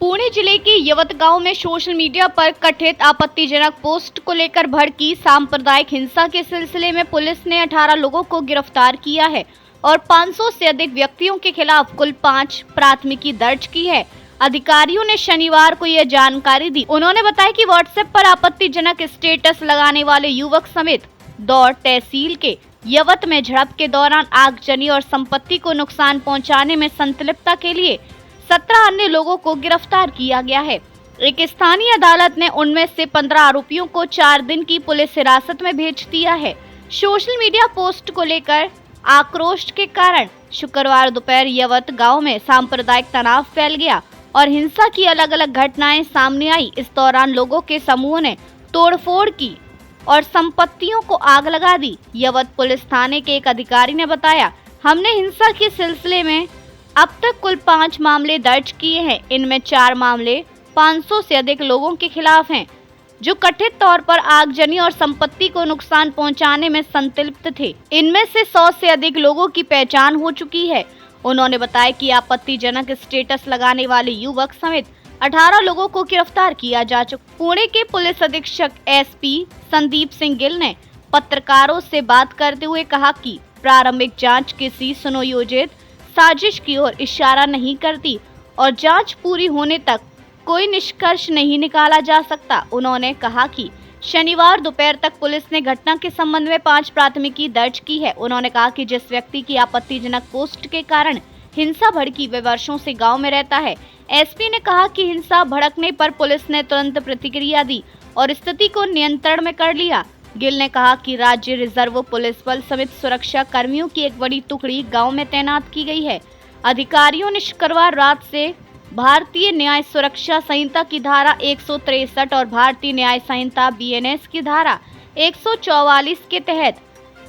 पुणे जिले के यवत गांव में सोशल मीडिया पर कथित आपत्तिजनक पोस्ट को लेकर भड़की सांप्रदायिक हिंसा के सिलसिले में पुलिस ने 18 लोगों को गिरफ्तार किया है और 500 से अधिक व्यक्तियों के खिलाफ कुल 5 प्राथमिकी दर्ज की है। अधिकारियों ने शनिवार को यह जानकारी दी। उन्होंने बताया कि व्हाट्सएप पर आपत्तिजनक स्टेटस लगाने वाले युवक समेत दौड़ तहसील के यवत में झड़प के दौरान आगजनी और संपत्ति को नुकसान पहुंचाने में संलिप्तता के लिए 17 अन्य लोगों को गिरफ्तार किया गया है। एक स्थानीय अदालत ने उनमें से 15 आरोपियों को 4 दिन की पुलिस हिरासत में भेज दिया है। सोशल मीडिया पोस्ट को लेकर आक्रोश के कारण शुक्रवार दोपहर यवत गांव में सांप्रदायिक तनाव फैल गया और हिंसा की अलग अलग घटनाएं सामने आई। इस दौरान लोगों के समूह ने तोड़फोड़ की और संपत्तियों को आग लगा दी। यवत पुलिस थाने के एक अधिकारी ने बताया, हमने हिंसा के सिलसिले में अब तक कुल 5 मामले दर्ज किए हैं। इनमें 4 मामले 500 से अधिक लोगों के खिलाफ हैं, जो कथित तौर पर आगजनी और संपत्ति को नुकसान पहुंचाने में संलिप्त थे। इनमें से 100 से अधिक लोगों की पहचान हो चुकी है। उन्होंने बताया कि आपत्तिजनक स्टेटस लगाने वाले युवक समेत 18 लोगों को गिरफ्तार किया जा चुका। पुणे के पुलिस अधीक्षक एसपी संदीप सिंह गिल ने पत्रकारों से बात करते हुए कहा कि प्रारंभिक जांच किसी सुनियोजित साजिश की ओर इशारा नहीं करती और जांच पूरी होने तक कोई निष्कर्ष नहीं निकाला जा सकता। उन्होंने कहा कि शनिवार दोपहर तक पुलिस ने घटना के संबंध में 5 प्राथमिकी दर्ज की है। उन्होंने कहा कि जिस व्यक्ति की आपत्तिजनक पोस्ट के कारण हिंसा भड़की वे वर्षों से गांव में रहता है। एसपी ने कहा कि हिंसा भड़कने पर पुलिस ने तुरंत प्रतिक्रिया दी और स्थिति को नियंत्रण में कर लिया। गिल ने कहा कि राज्य रिजर्व पुलिस बल समेत सुरक्षा कर्मियों की एक बड़ी टुकड़ी गांव में तैनात की गई है। अधिकारियों ने शुक्रवार रात से भारतीय न्याय सुरक्षा संहिता की धारा 163 और भारतीय न्याय संहिता बीएनएस की धारा 144 के तहत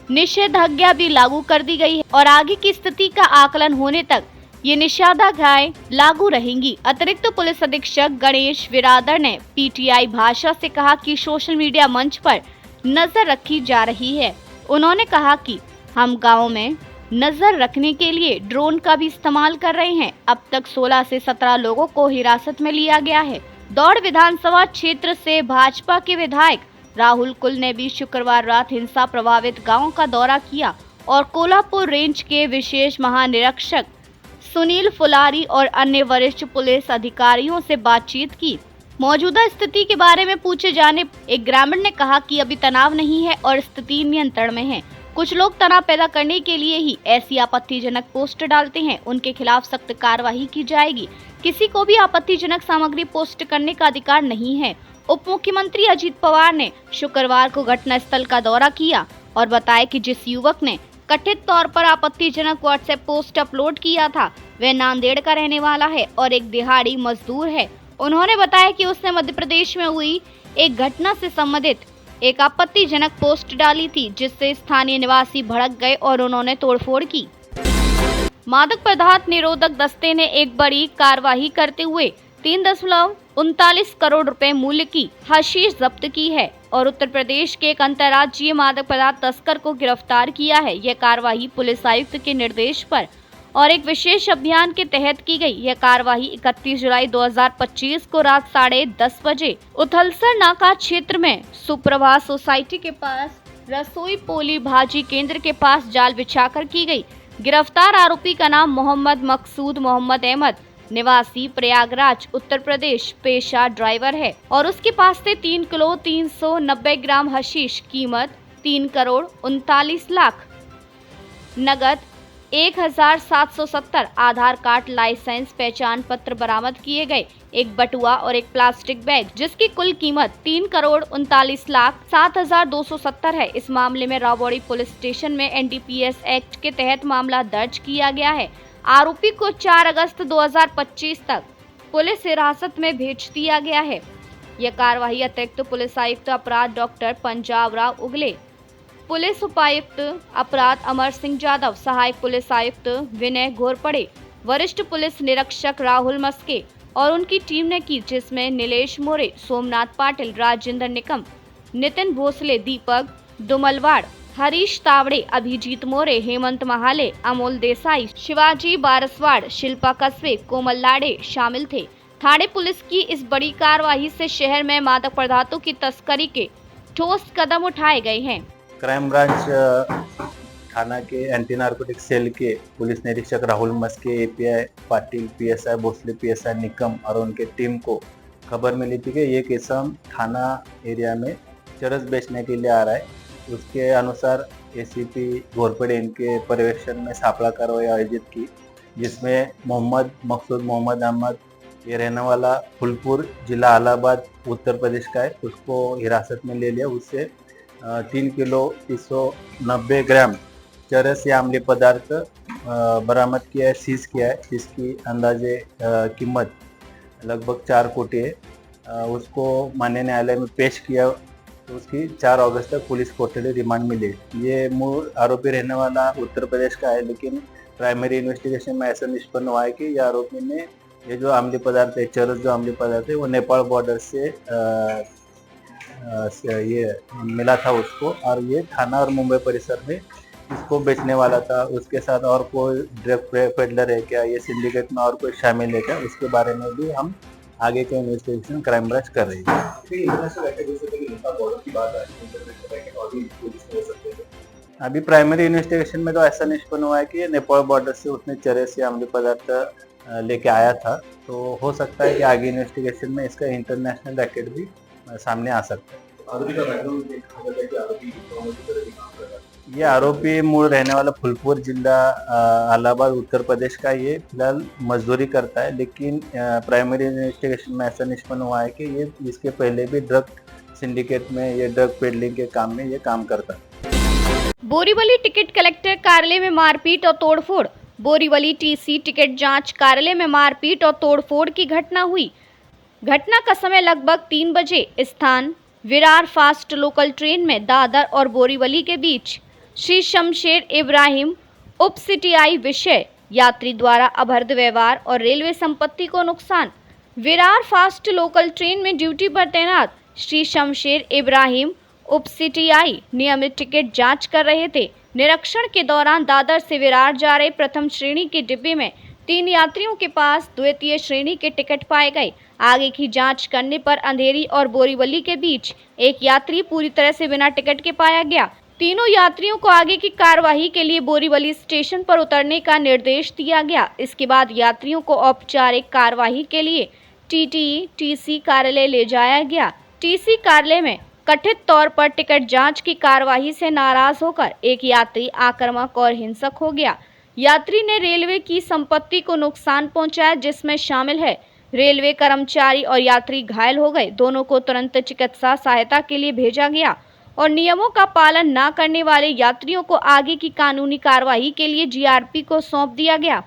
निषेधाज्ञा भी लागू कर दी गई है और आगे की स्थिति का आकलन होने तक ये निषेधाज्ञाएं लागू रहेंगी। अतिरिक्त पुलिस अधीक्षक गणेश विरादर ने पीटीआई भाषा से कहा कि सोशल मीडिया मंच पर नजर रखी जा रही है। उन्होंने कहा कि हम गाँव में नजर रखने के लिए ड्रोन का भी इस्तेमाल कर रहे हैं। अब तक 16 से 17 लोगों को हिरासत में लिया गया है। दौड़ विधानसभा क्षेत्र से भाजपा के विधायक राहुल कुल ने भी शुक्रवार रात हिंसा प्रभावित गाँव का दौरा किया और कोल्हापुर रेंज के विशेष महानिरीक्षक सुनील फुलारी और अन्य वरिष्ठ पुलिस अधिकारियों से बातचीत की। मौजूदा स्थिति के बारे में पूछे जाने एक ग्रामीण ने कहा कि अभी तनाव नहीं है और स्थिति नियंत्रण में है। कुछ लोग तनाव पैदा करने के लिए ही ऐसी आपत्तिजनक पोस्ट डालते हैं, उनके खिलाफ सख्त कार्रवाई की जाएगी। किसी को भी आपत्तिजनक सामग्री पोस्ट करने का अधिकार नहीं है। उप मुख्यमंत्री अजित पवार ने शुक्रवार को घटनास्थल का दौरा किया और बताया कि जिस युवक ने कथित तौर पर आपत्तिजनक व्हाट्सएप पोस्ट अपलोड किया था, वह नांदेड़ का रहने वाला है और एक दिहाड़ी मजदूर है। उन्होंने बताया कि उसने मध्य प्रदेश में हुई एक घटना से संबंधित एक आपत्तिजनक पोस्ट डाली थी, जिससे स्थानीय निवासी भड़क गए और उन्होंने तोड़फोड़ की। मादक पदार्थ निरोधक दस्ते ने एक बड़ी कार्रवाई करते हुए 3.39 करोड़ रुपए मूल्य की हशीश जब्त की है और उत्तर प्रदेश के एक अंतर्राज्यीय मादक पदार्थ तस्कर को गिरफ्तार किया है। यह कार्रवाई पुलिस आयुक्त के निर्देश पर और एक विशेष अभियान के तहत की गई। यह कार्रवाई 31 जुलाई 2025 को रात 10:30 बजे उथलसर नाका क्षेत्र में सुप्रभात सोसाइटी के पास रसोई पोली भाजी केंद्र के पास जाल बिछाकर की गई। गिरफ्तार आरोपी का नाम मोहम्मद मकसूद मोहम्मद अहमद, निवासी प्रयागराज उत्तर प्रदेश, पेशा ड्राइवर है और उसके पास से 3 किलो 390 ग्राम हशीश, कीमत 3 करोड़ 39 लाख, नगद 1770, आधार कार्ड, लाइसेंस, पहचान पत्र बरामद किए गए। एक बटुआ और एक प्लास्टिक बैग जिसकी कुल कीमत 3 करोड़ 39 लाख 7,270 है। इस मामले में रावौड़ी पुलिस स्टेशन में एनडीपीएस एक्ट के तहत मामला दर्ज किया गया है। आरोपी को 4 अगस्त 2025 तक पुलिस हिरासत में भेज दिया गया है। यह कार्रवाई अतिरिक्त पुलिस आयुक्त अपराध डॉक्टर पंजाब राव उगले, पुलिस उपायुक्त अपराध अमर सिंह यादव, सहायक पुलिस आयुक्त विनय घोरपड़े, वरिष्ठ पुलिस निरीक्षक राहुल मस्के और उनकी टीम ने की, जिसमें नीलेश मोरे, सोमनाथ पाटिल, राजेंद्र निकम, नितिन भोसले, दीपक दुमलवाड़, हरीश तावड़े, अभिजीत मोरे, हेमंत महाले, अमोल देसाई, शिवाजी बारसवाड़, शिल्पा कस्बे, कोमल लाड़े शामिल थे। थाने पुलिस की इस बड़ी कार्रवाई से शहर में मादक पदार्थों की तस्करी के ठोस कदम उठाए गए हैं। क्राइम ब्रांच थाना के एंटी नार्कोटिक सेल के पुलिस निरीक्षक Rahul Maske, API Patil, PSI Bhosale, PSI Nikam और उनके टीम को खबर मिली थी कि ये किस्म थाना एरिया में चरस बेचने के लिए आ रहा है। उसके अनुसार एसीपी घोरपड़े इनके पर्यवेक्षण में सापड़ा कार्रवाई आयोजित की, जिसमें मकसूद मोहम्मद अहमद, ये रहने वाला फुलपुर जिला इलाहाबाद उत्तर प्रदेश का है, उसको हिरासत में ले लिया। उससे 3 किलो 390 ग्राम चरस या अम्लीय पदार्थ बरामद किया है, सीज किया है, जिसकी अंदाजे कीमत लगभग 4 कोटी है। उसको माननीय न्यायालय में पेश किया, तो उसकी 4 अगस्त तक पुलिस कोठरी रिमांड मिली। ये मूल आरोपी रहने वाला उत्तर प्रदेश का है, लेकिन प्राइमरी इन्वेस्टिगेशन में ऐसा निष्पन्न हुआ है कि ये आरोपी ने ये जो अम्लीय पदार्थ है, चरस जो अम्लीय पदार्थ है, वो नेपाल बॉर्डर से ये मिला था उसको, और ये थाना और मुंबई परिसर में इसको बेचने वाला था। उसके साथ और कोई ड्रग पेडलर है क्या, ये सिंडिकेट में और कोई शामिल है क्या, उसके बारे में भी हम आगे के इन्वेस्टिगेशन क्राइम ब्रांच कर रही है। अभी प्राइमरी इन्वेस्टिगेशन में तो ऐसा निष्पन्न हुआ है कि ये नेपाल बॉर्डर से उसने चरस या अम्लीय पदार्थ लेके आया था, तो हो सकता है कि आगे इन्वेस्टिगेशन में इसका इंटरनेशनल रैकेट भी सामने आ सकता है। ये आरोपी मूल रहने वाला फुलपुर जिला इलाहाबाद उत्तर प्रदेश का, ये फिलहाल मजदूरी करता है, लेकिन प्राइमरी इन्वेस्टिगेशन में ऐसा निष्पन्न हुआ है कि ये इसके पहले भी ड्रग सिंडिकेट में, ये ड्रग पेडलिंग के काम में ये काम करता है। बोरीवली टिकट कलेक्टर कार्यालय में मारपीट और तोड़फोड़। बोरीवली टीसी टिकट जांच कार्यालय में मारपीट और तोड़फोड़ की घटना हुई। घटना का समय लगभग 3 बजे। स्थान विरार फास्ट लोकल ट्रेन में दादर और बोरीवली के बीच। श्री शमशेर इब्राहिम उप सिटीआई विषय यात्री द्वारा अभद्र व्यवहार और रेलवे संपत्ति को नुकसान। विरार फास्ट लोकल ट्रेन में ड्यूटी पर तैनात श्री शमशेर इब्राहिम उप सिटीआई नियमित टिकट जांच कर रहे थे। निरीक्षण के दौरान दादर से विरार जा रहे प्रथम श्रेणी के डिब्बे में 3 यात्रियों के पास द्वितीय श्रेणी के टिकट पाए गए। आगे की जांच करने पर अंधेरी और बोरीवली के बीच एक यात्री पूरी तरह से बिना टिकट के पाया गया। तीनों यात्रियों को आगे की कार्यवाही के लिए बोरीवली स्टेशन पर उतरने का निर्देश दिया गया। इसके बाद यात्रियों को औपचारिक कार्यवाही के लिए टीसी कार्यालय ले जाया गया। टीसी कार्यालय में कथित तौर पर टिकट जांच की कार्यवाही से नाराज होकर एक यात्री आक्रामक और हिंसक हो गया। यात्री ने रेलवे की संपत्ति को नुकसान पहुंचाया, जिसमें शामिल है रेलवे कर्मचारी और यात्री घायल हो गए। दोनों को तुरंत चिकित्सा सहायता के लिए भेजा गया और नियमों का पालन न करने वाले यात्रियों को आगे की कानूनी कार्यवाही के लिए जीआरपी को सौंप दिया गया।